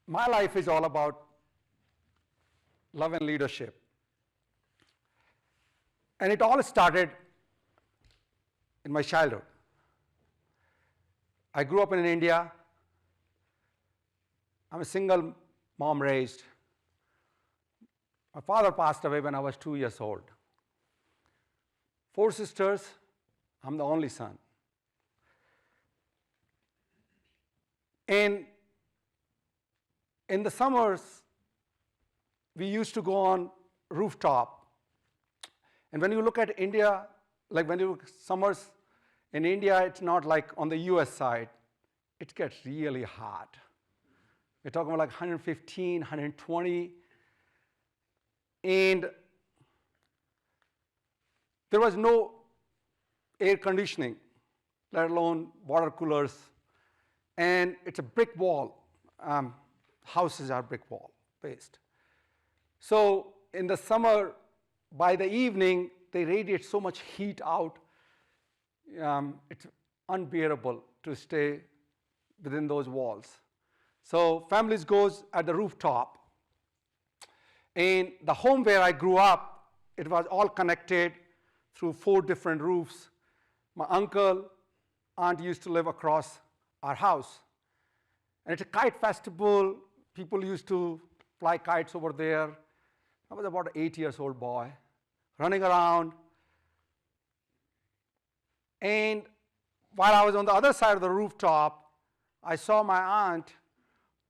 My life is all about love and leadership. And it all started in my childhood. I grew up in India. I'm a single mom raised. My father passed away when I was 2 years old. 4 sisters, I'm the only son. And in the summers, we used to go on rooftop. And when you look at India, like when you summers in India, it's not like on the US side. It gets really hot. We're talking about like 115, 120. And there was no air conditioning, let alone water coolers. And it's a brick wall. Houses are brick wall based. So in the summer, by the evening, they radiate so much heat out. It's unbearable to stay within those walls. So families goes at the rooftop. And the home where I grew up, it was all connected through 4 different roofs. My uncle, aunt used to live across our house. And it's a kite festival. People used to fly kites over there. I was about an 8-year-old boy, running around. And while I was on the other side of the rooftop, I saw my aunt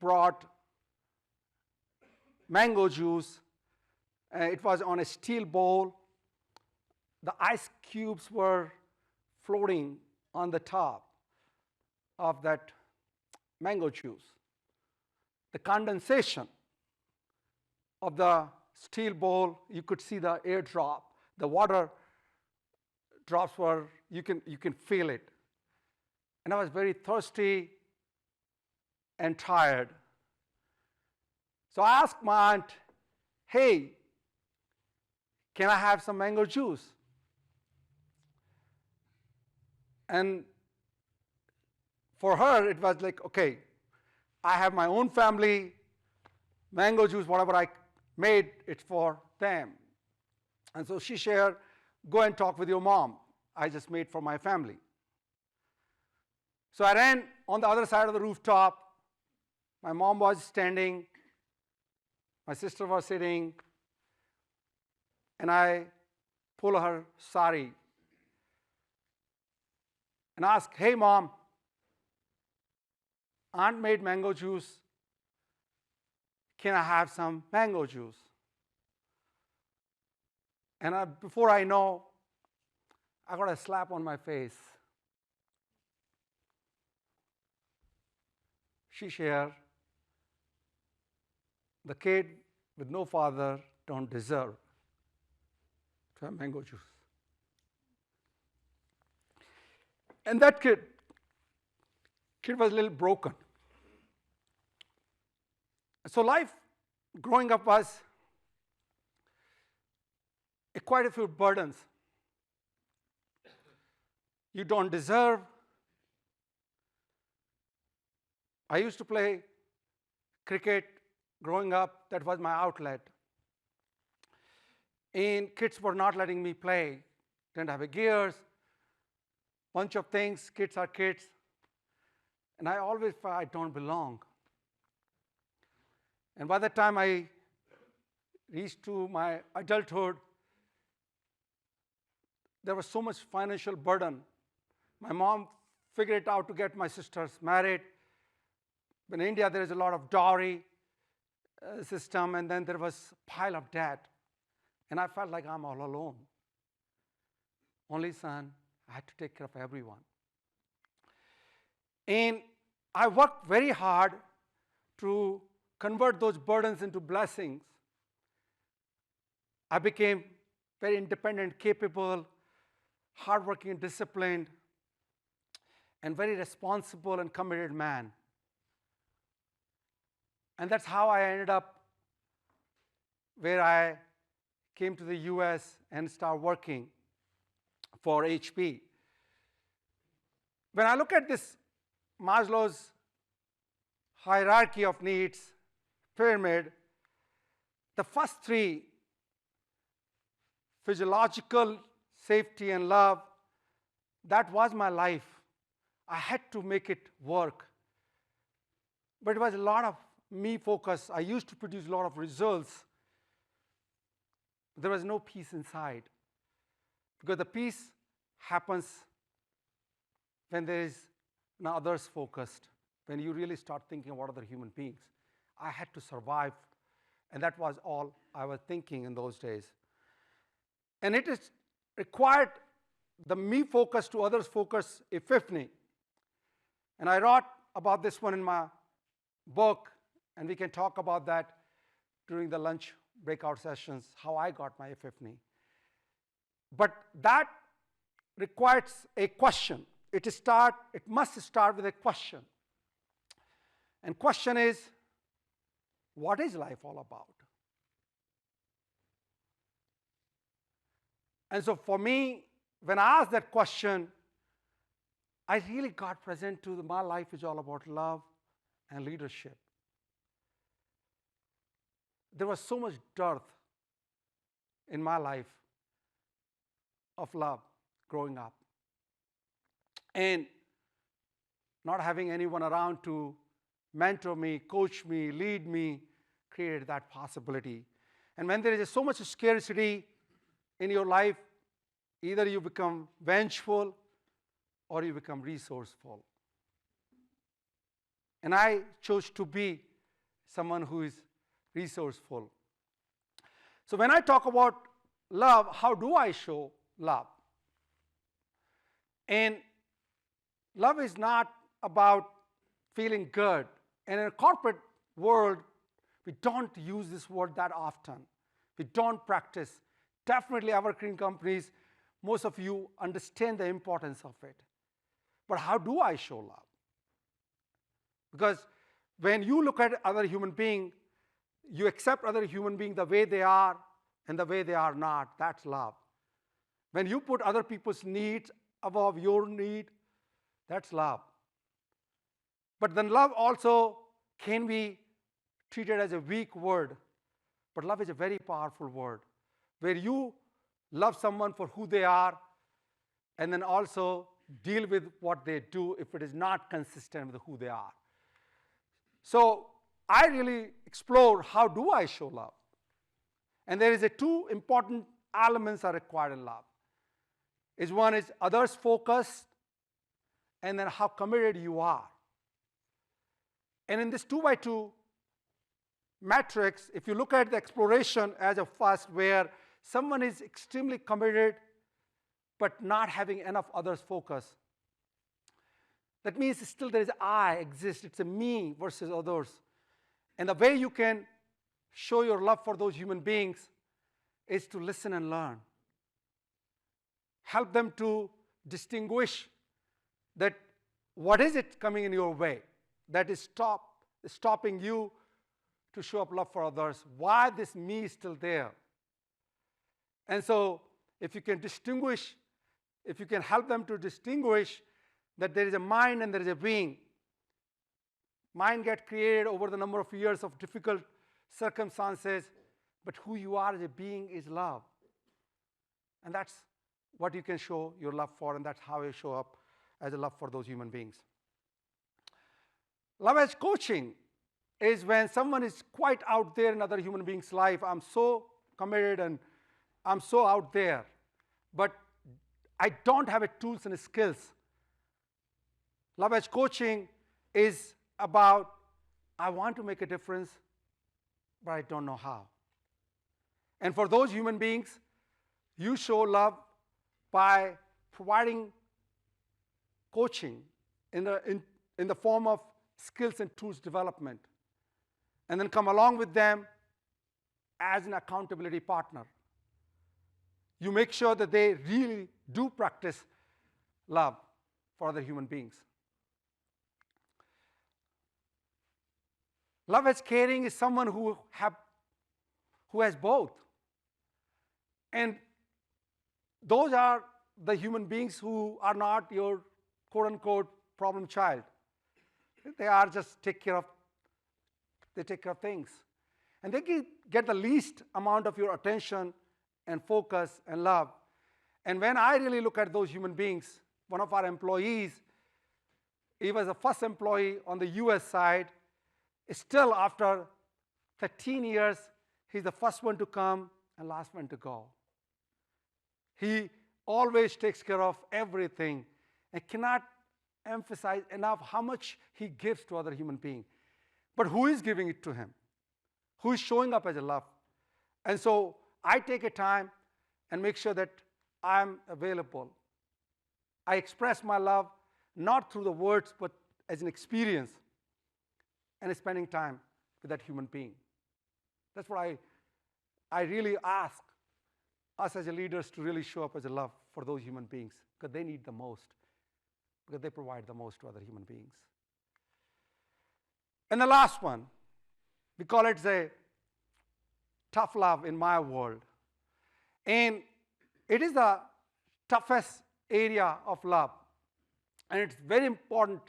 brought mango juice. It was on a steel bowl. The ice cubes were floating on the top of that mango juice. The condensation of the steel bowl, you could see the air drop. The water drops were, you can feel it. And I was very thirsty and tired. So I asked my aunt, hey, can I have some mango juice? And for her, it was like, okay, I have my own family, mango juice, whatever I made, it's for them. And so she shared, go and talk with your mom. I just made for my family. So I ran on the other side of the rooftop. My mom was standing. My sister was sitting. And I pull her sari and ask, hey, mom, aunt made mango juice. Can I have some mango juice? And before I know, I got a slap on my face. She shared, the kid with no father don't deserve to have mango juice. And that kid was a little broken. So life growing up was quite a few burdens. You don't deserve. I used to play cricket growing up. That was my outlet. And kids were not letting me play. Didn't have a gears. Bunch of things. Kids are kids. And I always felt I don't belong. And by the time I reached to my adulthood, there was so much financial burden. My mom figured it out to get my sisters married. In India, there is a lot of dowry system, and then there was a pile of debt. And I felt like I'm all alone. Only son, I had to take care of everyone. And I worked very hard to convert those burdens into blessings. I became very independent, capable, hardworking, and disciplined, and very responsible and committed man. And that's how I ended up where I came to the US and started working for HP. When I look at this Maslow's hierarchy of needs, pyramid, the first three, physiological, safety, and love, that was my life. I had to make it work. But it was a lot of me focus. I used to produce a lot of results. There was no peace inside. Because the peace happens when there is others focused, when you really start thinking about other human beings. I had to survive, and that was all I was thinking in those days. And it is required the me focus to others focus epiphany. And I wrote about this one in my book, and we can talk about that during the lunch breakout sessions, how I got my epiphany. But that requires a question. It must start with a question. And question is, what is life all about? And so for me, when I asked that question, I really got present to my life is all about love and leadership. There was so much dearth in my life of love growing up. And not having anyone around to mentor me, coach me, lead me, created that possibility. And when there is so much scarcity in your life, either you become vengeful or you become resourceful. And I chose to be someone who is resourceful. So when I talk about love, how do I show love? And love is not about feeling good. And in a corporate world, we don't use this word that often. We don't practice. Definitely Evergreen companies, most of you understand the importance of it. But how do I show love? Because when you look at other human being, you accept other human being the way they are and the way they are not. That's love. When you put other people's needs above your need, that's love. But then love also can be treated as a weak word. But love is a very powerful word, where you love someone for who they are and then also deal with what they do if it is not consistent with who they are. So I really explore how do I show love. And there is two important elements are required in love. One is others focused, and then how committed you are. And in this 2x2 matrix, if you look at the exploration as a first, where someone is extremely committed but not having enough others focus, that means still there is I exist. It's a me versus others. And the way you can show your love for those human beings is to listen and learn. Help them to distinguish that what is it coming in your way that is stopping you to show up love for others. Why this me is still there? And so if you can distinguish, if you can help them to distinguish that there is a mind and there is a being. Mind gets created over the number of years of difficult circumstances, but who you are as a being is love. And that's what you can show your love for, and that's how you show up as a love for those human beings. Love as coaching is when someone is quite out there in other human beings' life. I'm so committed and I'm so out there, but I don't have the tools and skills. Love as coaching is about, I want to make a difference, but I don't know how. And for those human beings, you show love by providing coaching in the form of skills and tools development, and then come along with them as an accountability partner. You make sure that they really do practice love for other human beings. Love as caring is someone who has both. And those are the human beings who are not your quote-unquote problem child. They are just take care of They take care of things. And they get the least amount of your attention and focus and love. And when I really look at those human beings, one of our employees, he was the first employee on the US side. Still, after 13 years, he's the first one to come and last one to go. He always takes care of everything and cannot emphasize enough how much he gives to other human beings. But who is giving it to him? Who is showing up as a love? And so I take a time and make sure that I'm available. I express my love not through the words, but as an experience and spending time with that human being. That's what I really ask us as leaders to really show up as a love for those human beings, because they need the most, because they provide the most to other human beings. And the last one, we call it a tough love in my world. And it is the toughest area of love. And it's very important.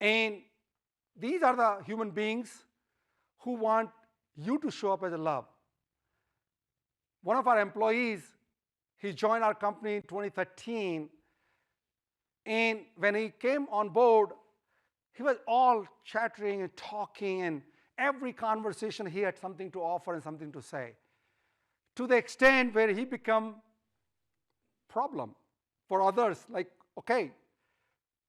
And these are the human beings who want you to show up as a love. One of our employees, he joined our company in 2013. And when he came on board, he was all chattering and talking, and every conversation he had something to offer and something to say, to the extent where he became problem for others, like, okay,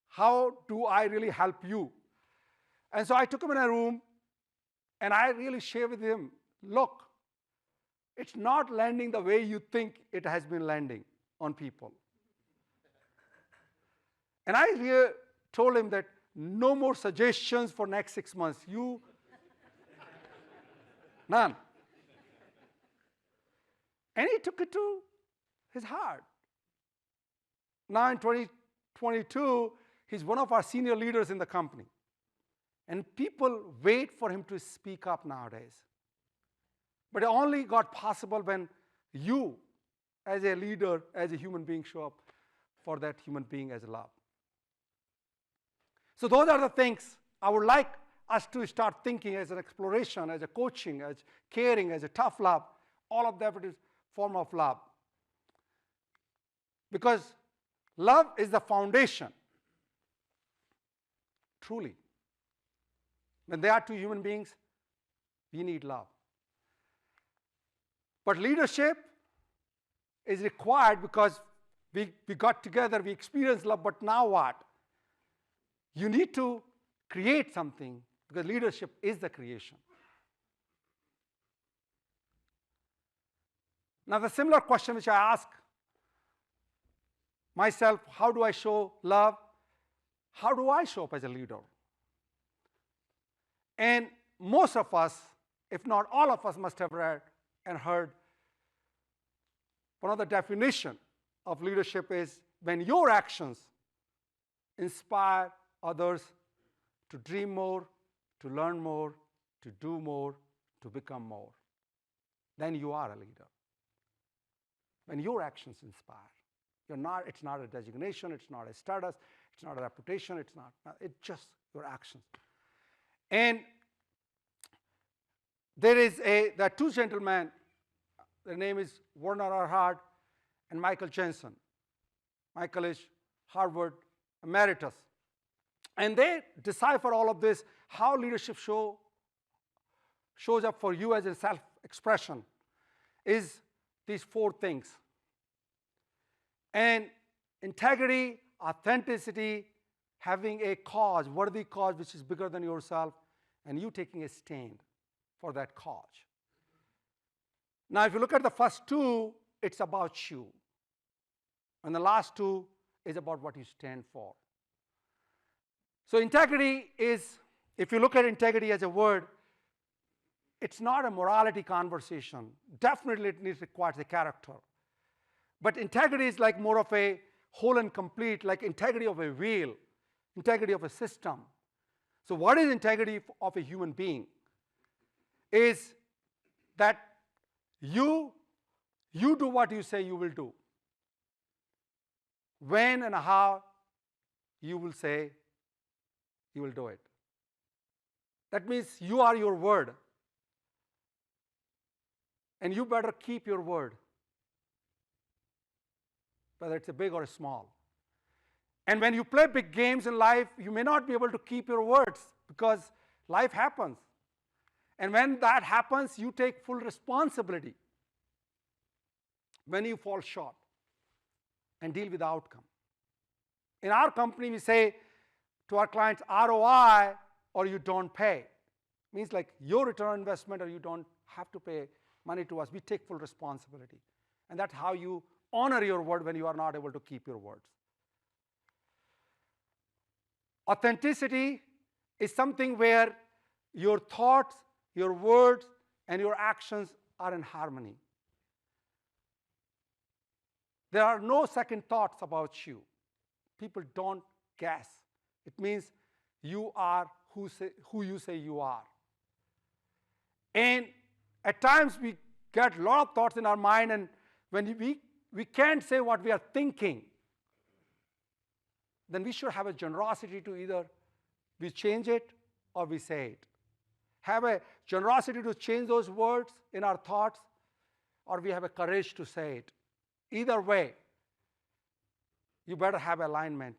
how do I really help you? And so I took him in a room and I really shared with him, look, it's not landing the way you think it has been landing on people. And I really told him that no more suggestions for next 6 months. None. And he took it to his heart. Now in 2022, he's one of our senior leaders in the company. And people wait for him to speak up nowadays. But it only got possible when you, as a leader, as a human being, show up for that human being as love. So those are the things I would like us to start thinking as an exploration, as a coaching, as caring, as a tough love. All of that is form of love. Because love is the foundation, truly. When there are two human beings, we need love. But leadership is required because we got together, we experienced love, but now what? You need to create something, because leadership is the creation. Now, the similar question which I ask myself, how do I show love? How do I show up as a leader? And most of us, if not all of us, must have read and heard one of the definitions of leadership is when your actions inspire others to dream more, to learn more, to do more, to become more, then you are a leader. When your actions inspire. It's not a designation, it's not a status, it's not a reputation, it's just your actions. And there are two gentlemen, their name is Werner Erhard and Michael Jensen. Michael is Harvard emeritus. And they decipher all of this, how leadership shows up for you as a self-expression is these four things. And integrity, authenticity, having a cause, worthy cause which is bigger than yourself, and you taking a stand for that cause. Now, if you look at the first two, it's about you. And the last two is about what you stand for. So integrity is, if you look at integrity as a word, it's not a morality conversation. Definitely it requires a character. But integrity is like more of a whole and complete, like integrity of a wheel, integrity of a system. So what is integrity of a human being? Is that you do what you say you will do. When and how you will say you will do it. That means you are your word. And you better keep your word, whether it's a big or a small. And when you play big games in life, you may not be able to keep your words because life happens. And when that happens, you take full responsibility when you fall short and deal with the outcome. In our company, we say to our clients, ROI or you don't pay. Means like your return on investment or you don't have to pay money to us. We take full responsibility. And that's how you honor your word when you are not able to keep your words. Authenticity is something where your thoughts, your words, and your actions are in harmony. There are no second thoughts about you. People don't guess. It means you are who you say you are. And at times we get a lot of thoughts in our mind, and when we can't say what we are thinking, then we should have a generosity to either we change it or we say it. Have a generosity to change those words in our thoughts, or we have a courage to say it. Either way, you better have alignment,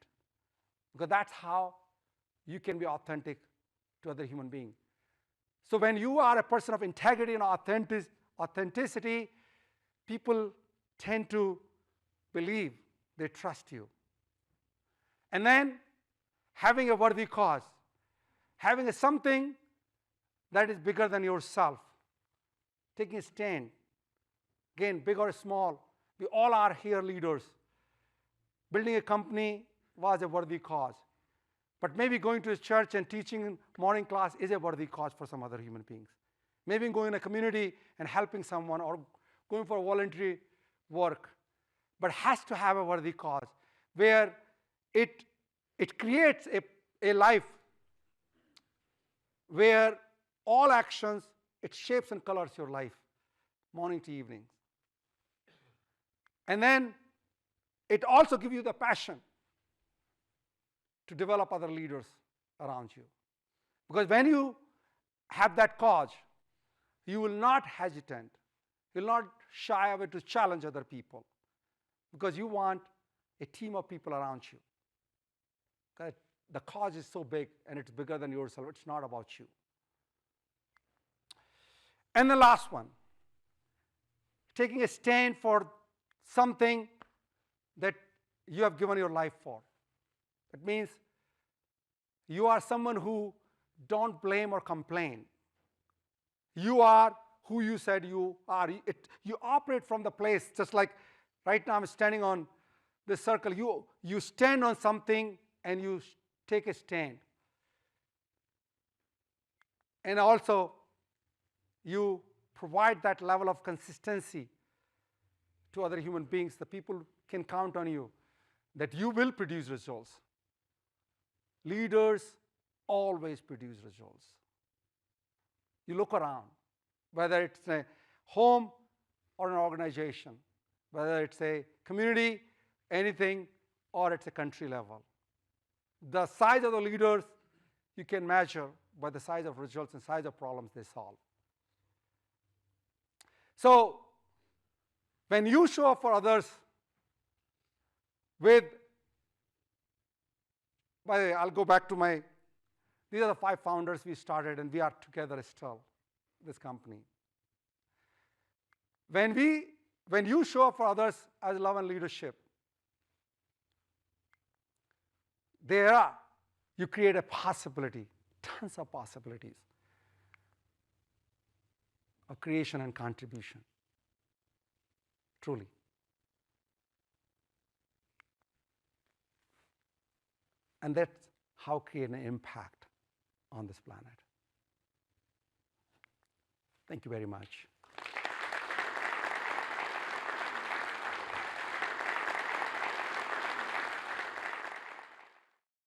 because that's how you can be authentic to other human beings. So when you are a person of integrity and authenticity, people tend to believe, they trust you. And then having a worthy cause, having something that is bigger than yourself, taking a stand. Again, big or small, we all are here leaders. Building a company was a worthy cause. But maybe going to a church and teaching in morning class is a worthy cause for some other human beings. Maybe going in a community and helping someone, or going for voluntary work, but has to have a worthy cause where it creates a life where all actions, it shapes and colors your life, morning to evening. And then it also gives you the passion to develop other leaders around you. Because when you have that cause, you will not hesitate. You will not shy away to challenge other people, because you want a team of people around you. Okay? The cause is so big and it's bigger than yourself. It's not about you. And the last one, taking a stand for something that you have given your life for. It means you are someone who don't blame or complain. You are who you said you are. You operate from the place, just like right now I'm standing on this circle. You stand on something and you take a stand. And also, you provide that level of consistency to other human beings. The people can count on you that you will produce results. Leaders always produce results. You look around, whether it's a home or an organization, whether it's a community, anything, or it's a country level. The size of the leaders you can measure by the size of results and size of problems they solve. So when you show up for others with, by the way, I'll go back to these are the 5 founders we started, and we are together still, this company. When you show up for others as love and leadership, you create a possibility, tons of possibilities of creation and contribution, truly. And that's how create an impact on this planet. Thank you very much.